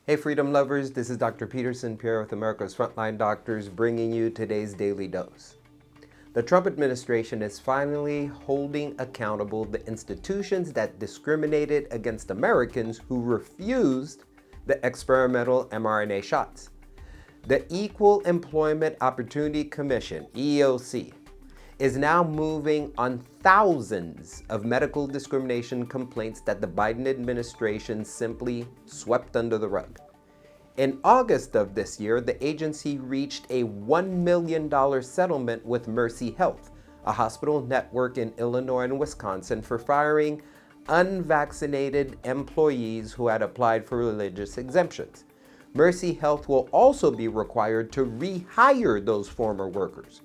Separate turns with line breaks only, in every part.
Hey freedom lovers, this is Dr. Peterson Pierre with America's Frontline Doctors bringing you today's Daily Dose. The Trump administration is finally holding accountable the institutions that discriminated against Americans who refused the experimental mRNA shots. The Equal Employment Opportunity Commission, EEOC, is now moving on thousands of medical discrimination complaints that the Biden administration simply swept under the rug. In August of this year, the agency reached a $1 million settlement with Mercy Health, a hospital network in Illinois and Wisconsin, for firing unvaccinated employees who had applied for religious exemptions. Mercy Health will also be required to rehire those former workers.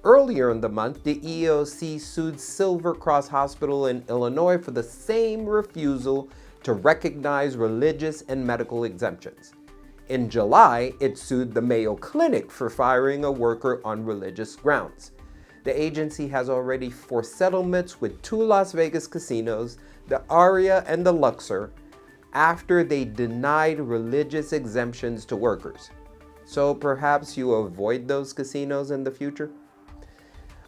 Earlier in the month, the EEOC sued Silver Cross Hospital in Illinois for the same refusal to recognize religious and medical exemptions. In July, it sued the Mayo Clinic for firing a worker on religious grounds. The agency has already forced settlements with two Las Vegas casinos, the Aria and the Luxor, after they denied religious exemptions to workers. So perhaps you avoid those casinos in the future?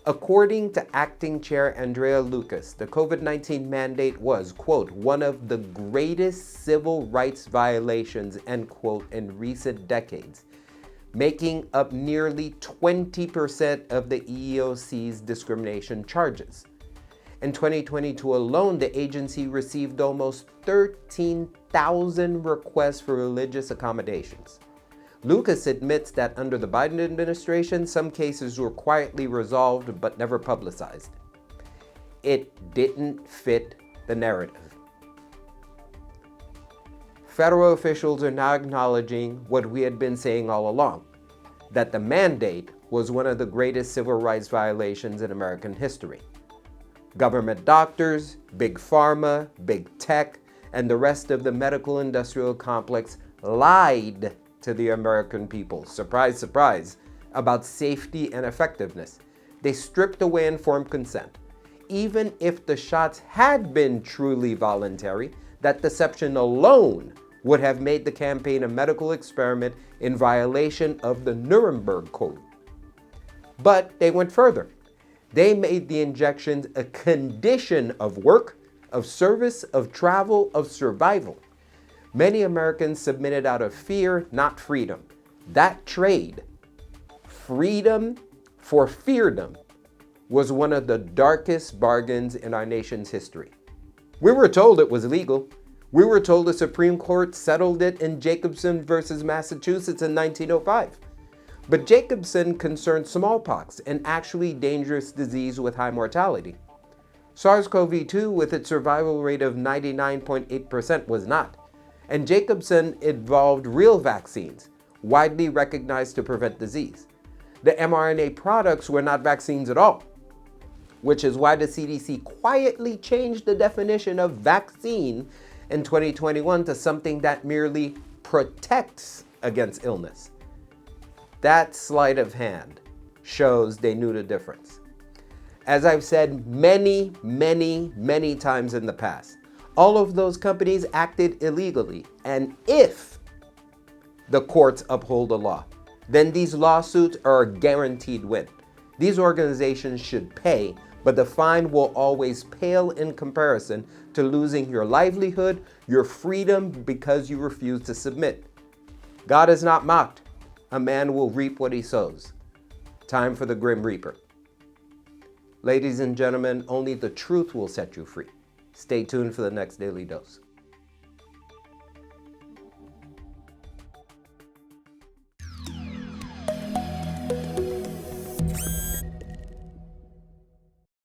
According to Acting Chair Andrea Lucas, the COVID-19 mandate was, quote, one of the greatest civil rights violations, end quote, in recent decades, making up nearly 20% of the EEOC's discrimination charges. In 2022 alone, the agency received almost 13,000 requests for religious accommodations. Lucas admits that under the Biden administration, some cases were quietly resolved but never publicized. It didn't fit the narrative. Federal officials are now acknowledging what we had been saying all along, that the mandate was one of the greatest civil rights violations in American history. Government doctors, big pharma, big tech, and the rest of the medical industrial complex lied to the American people, surprise, surprise, about safety and effectiveness. They stripped away informed consent. Even if the shots had been truly voluntary, that deception alone would have made the campaign a medical experiment in violation of the Nuremberg Code. But they went further. They made the injections a condition of work, of service, of travel, of survival. Many Americans submitted out of fear, not freedom. That trade, freedom for feardom, was one of the darkest bargains in our nation's history. We were told it was legal. We were told the Supreme Court settled it in Jacobson versus Massachusetts in 1905. But Jacobson concerned smallpox, an actually dangerous disease with high mortality. SARS-CoV-2, with its survival rate of 99.8%, was not. And Jacobson involved real vaccines, widely recognized to prevent disease. The mRNA products were not vaccines at all, which is why the CDC quietly changed the definition of vaccine in 2021 to something that merely protects against illness. That sleight of hand shows they knew the difference. As I've said many times in the past, all of those companies acted illegally, and if the courts uphold the law, then these lawsuits are a guaranteed win. These organizations should pay, but the fine will always pale in comparison to losing your livelihood, your freedom, because you refuse to submit. God is not mocked. A man will reap what he sows. Time for the Grim Reaper. Ladies and gentlemen, only the truth will set you free. Stay tuned for the next Daily Dose.